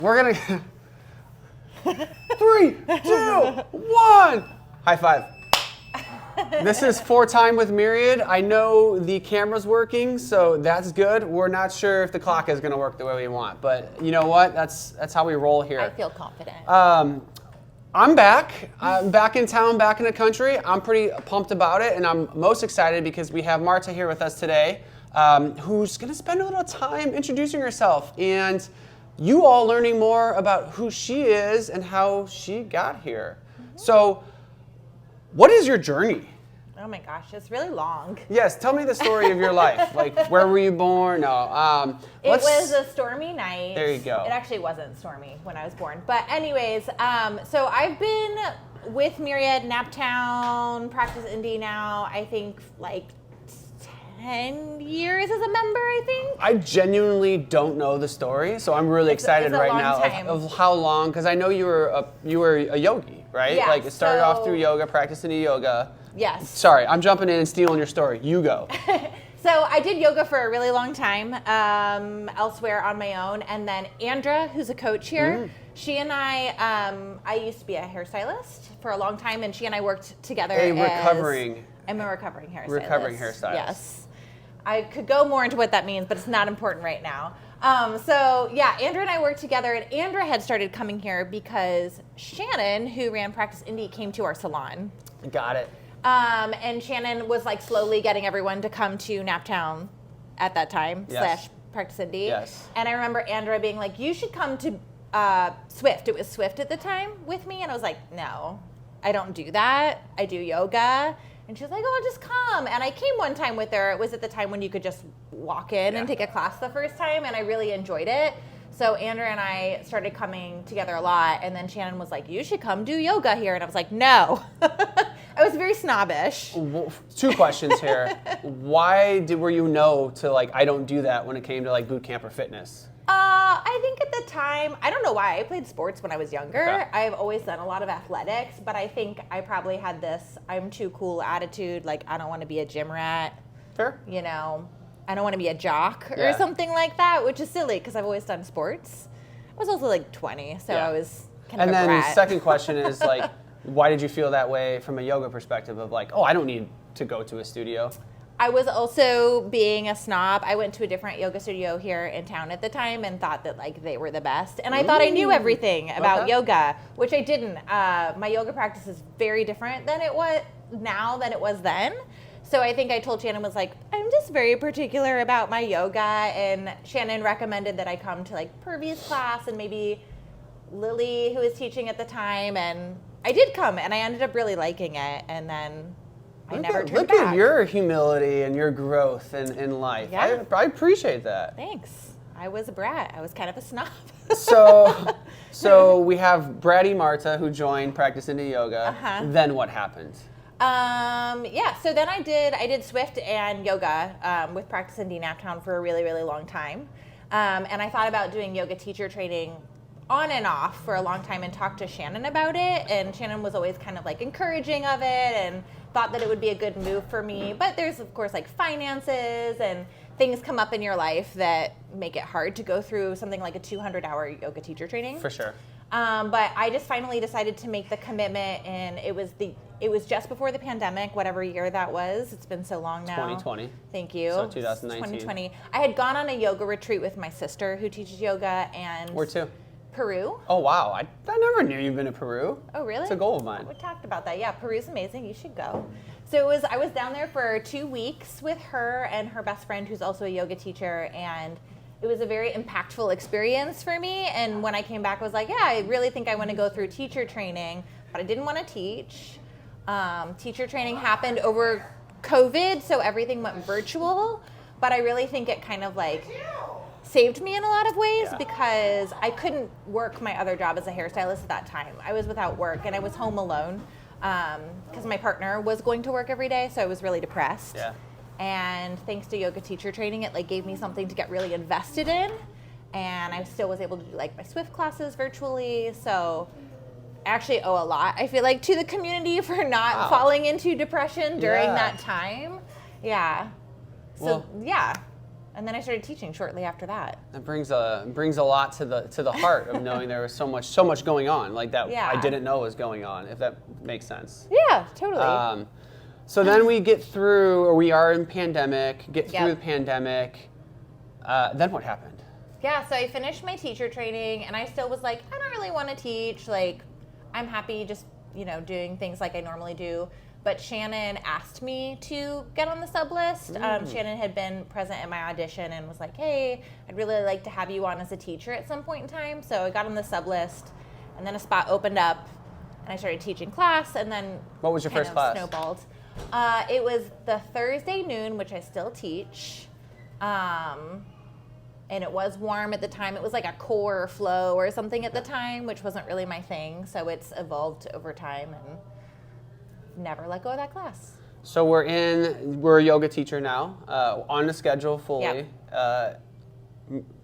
We're gonna 3, 2, 1. High five. This is 4 Time with Myriad. I know the camera's working, so that's good. We're not sure if the clock is gonna work the way we want, but you know what? That's how we roll here. I feel confident. I'm back. I'm back in town, back in the country. I'm pretty pumped about it, and I'm most excited because we have Marta here with us today, who's gonna spend a little time introducing herself and you all learning more about who she is and how she got here. Mm-hmm. So, what is your journey? Oh my gosh, it's really long. Yes, tell me the story of your life. Like, where were you born? No. It was a stormy night. There you go. It actually wasn't stormy when I was born. But anyways, so I've been with Myriad NapTown, Practice Indy now, I think like 10 years as a member, I think. I genuinely don't know the story, so I'm really excited right now of how long, because I know you were a yogi, right? Yeah, like it started off through yoga, Practice Indy yoga. Yes. Sorry, I'm jumping in and stealing your story. You go. So I did yoga for a really long time elsewhere on my own, and then Andra, who's a coach here, she and I used to be a hairstylist for a long time, and she and I worked together. I'm a recovering hairstylist. Recovering hairstylist. Yes. I could go more into what that means, but it's not important right now. So yeah, Andra and I worked together, and Andra had started coming here because Shannon, who ran Practice Indy, came to our salon. Got it. And Shannon was like slowly getting everyone to come to NapTown at that time, / Practice Indy. Yes. And I remember Andra being like, you should come to Swift. It was Swift at the time with me. And I was like, no, I don't do that. I do yoga. And she was like, oh, just come. And I came one time with her. It was at the time when you could just walk in and take a class the first time. And I really enjoyed it. So Andra and I started coming together a lot. And then Shannon was like, you should come do yoga here. And I was like, no. I was very snobbish. 2 questions here. Why were you no to like, I don't do that when it came to like boot camp or fitness? I think at the time, I don't know why, I played sports when I was younger. Okay. I've always done a lot of athletics, but I think I probably had this I'm too cool attitude, like I don't want to be a gym rat. Fair. You know, I don't want to be a jock or something like that, which is silly because I've always done sports. I was also like 20, so I was kind of a brat. And then the second question is like, why did you feel that way from a yoga perspective of like, oh, I don't need to go to a studio? I was also being a snob. I went to a different yoga studio here in town at the time and thought that like they were the best. And I thought I knew everything about yoga, which I didn't. My yoga practice is very different than it was now than it was then. So I think I told Shannon, was like, I'm just very particular about my yoga. And Shannon recommended that I come to like Purvi's class and maybe Lily, who was teaching at the time. And I did come and I ended up really liking it. And then I never turned back. Look at your humility and your growth in life. Yeah. I appreciate that. Thanks. I was a brat. I was kind of a snob. So we have bratty Marta who joined Practice Indy Yoga. Then what happened? So then I did Swift and yoga with Practice Indy NapTown for a really, really long time. And I thought about doing yoga teacher training on and off for a long time and talked to Shannon about it. And Shannon was always kind of like encouraging of it and thought that it would be a good move for me. But there's, of course, like finances and things come up in your life that make it hard to go through something like a 200-hour yoga teacher training. For sure. But I just finally decided to make the commitment, and it was just before the pandemic, whatever year that was. It's been so long now. 2020. Thank you. So 2019. 2020. I had gone on a yoga retreat with my sister who teaches yoga, and Where to? Peru. Oh wow, I never knew you've been to Peru. Oh really? It's a goal of mine. We talked about that. Yeah, Peru's amazing. You should go. So I was down there for 2 weeks with her and her best friend, who's also a yoga teacher, and it was a very impactful experience for me. And when I came back, I was like, yeah, I really think I want to go through teacher training, but I didn't want to teach. Teacher training happened over COVID, so everything went virtual. But I really think it kind of like saved me in a lot of ways because I couldn't work my other job as a hairstylist at that time. I was without work and I was home alone because my partner was going to work every day, so I was really depressed. Yeah. And thanks to yoga teacher training, it like gave me something to get really invested in, and I still was able to do like my Swift classes virtually. So I actually owe a lot, I feel like, to the community for not falling into depression during that time. Yeah. So And then I started teaching shortly after that. That brings a lot to the heart of knowing there was so much going on, like that I didn't know was going on, if that makes sense. Yeah, totally. So then we get through, or we are in pandemic, through the pandemic. Then what happened? Yeah, so I finished my teacher training, and I still was like, I don't really want to teach. Like, I'm happy just, doing things like I normally do. But Shannon asked me to get on the sub list. Shannon had been present at my audition and was like, hey, I'd really like to have you on as a teacher at some point in time. So I got on the sub list, and then a spot opened up, and I started teaching class, and then what was your first class? Snowballed. It was the Thursday noon, which I still teach. And it was warm at the time. It was like a core or flow or something at the time, which wasn't really my thing. So it's evolved over time, and never let go of that class. So we're a yoga teacher now, on the schedule fully. Yep.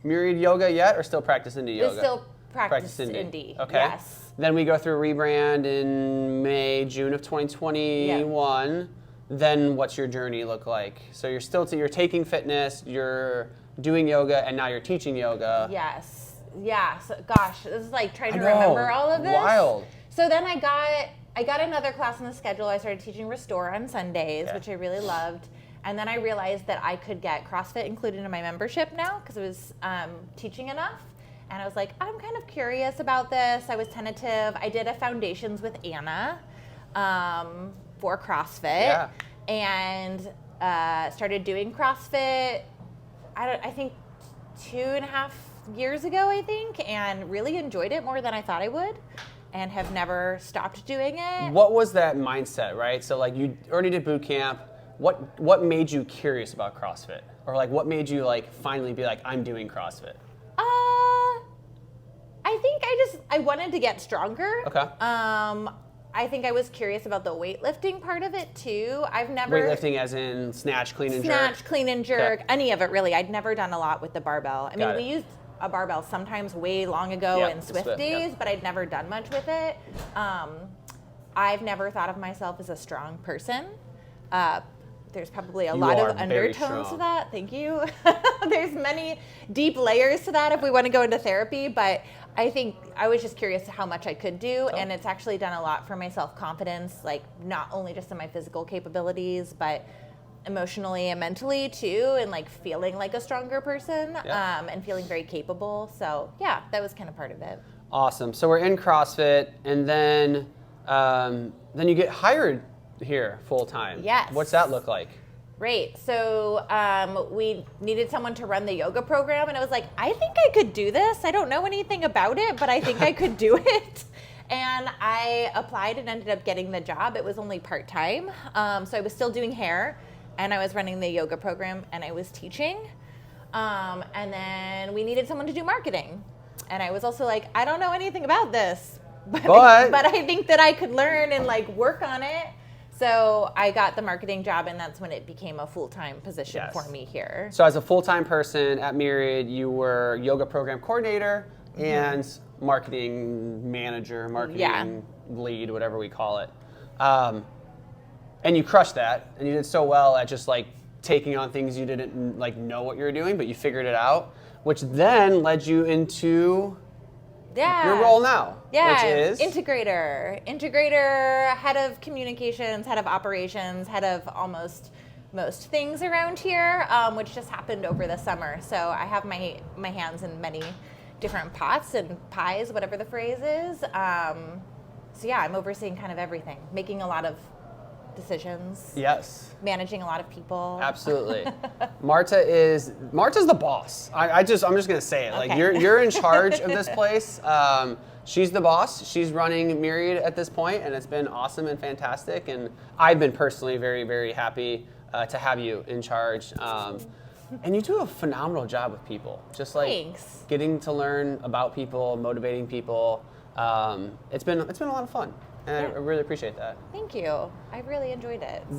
Myriad yoga yet, or still practice indie yoga? Still practice indie. Okay. Yes. Then we go through rebrand in June of 2021. Yep. Then what's your journey look like? So you're taking fitness, you're doing yoga, and now you're teaching yoga. Yes. Yeah. So, gosh, this is like trying to remember all of this. Wild. So then I got another class on the schedule. I started teaching Restore on Sundays, which I really loved. And then I realized that I could get CrossFit included in my membership now because it was teaching enough. And I was like, I'm kind of curious about this. I was tentative. I did a foundations with Anna for CrossFit and started doing CrossFit, I think 2.5 years ago, and really enjoyed it more than I thought I would. And have never stopped doing it. What was that mindset, right? So like you already did boot camp. What made you curious about CrossFit? Or like what made you like finally be like, I'm doing CrossFit? I think I wanted to get stronger. Okay. I think I was curious about the weightlifting part of it too. I've never... Weightlifting as in snatch, clean, and jerk? Snatch, clean, and jerk. Okay. Any of it really. I'd never done a lot with the barbell. I mean, we used a barbell sometimes way long ago in Swift days, but I'd never done much with it. I've never thought of myself as a strong person. There's probably a lot of undertones to that. Thank you. There's many deep layers to that if we want to go into therapy, but I think I was just curious how much I could do, and it's actually done a lot for my self-confidence, like not only just in my physical capabilities, but emotionally and mentally too, and like feeling like a stronger person, and feeling very capable. So yeah, that was kind of part of it. Awesome. So we're in CrossFit, and then you get hired here full time. Yes. What's that look like? Great. So we needed someone to run the yoga program, and I was like, I think I could do this. I don't know anything about it, but I think I could do it. And I applied and ended up getting the job. It was only part-time. So I was still doing hair, and I was running the yoga program, and I was teaching. And then we needed someone to do marketing. And I was also like, I don't know anything about this, but I think that I could learn and like work on it. So I got the marketing job, and that's when it became a full-time position for me here. So as a full-time person at Myriad, you were yoga program coordinator and marketing manager, marketing lead, whatever we call it. And you crushed that, and you did so well at just like taking on things you didn't like know what you were doing, but you figured it out, which then led you into your role now, which is integrator, head of communications, head of operations, head of almost most things around here, which just happened over the summer. So I have my hands in many different pots and pies, whatever the phrase is. So yeah, I'm overseeing kind of everything, making a lot of decisions. Yes. Managing a lot of people. Absolutely. Marta's the boss. I'm just gonna say it. Okay. Like you're in charge of this place. She's the boss. She's running Myriad at this point, and it's been awesome and fantastic. And I've been personally very, very happy to have you in charge. And you do a phenomenal job with people. Just like getting to learn about people, motivating people. It's been a lot of fun. And I really appreciate that. Thank you. I really enjoyed it. So.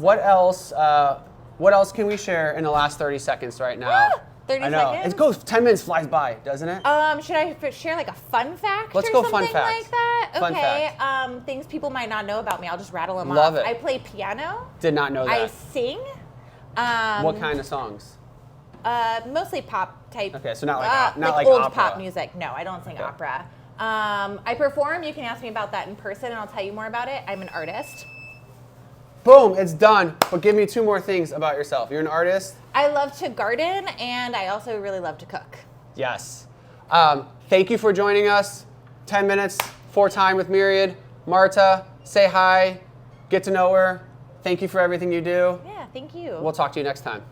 What else can we share in the last 30 seconds right now? 30 I know. seconds? It goes 10 minutes flies by, doesn't it? Should I share like a fun fact Let's or go something fun fact. like that? Fun okay. fact. Things people might not know about me. I'll just rattle them Love off. it. I play piano. Did not know that. I sing. What kind of songs? Mostly pop type. Okay, so not like old opera. pop music. No, I don't sing opera. I perform. You can ask me about that in person, and I'll tell you more about it. I'm an artist. Boom, it's done. But give me 2 more things about yourself. You're an artist? I love to garden, and I also really love to cook. Yes. Thank you for joining us. 10 minutes for time with Myriad. Marta, say hi, get to know her. Thank you for everything you do. Yeah, thank you. We'll talk to you next time.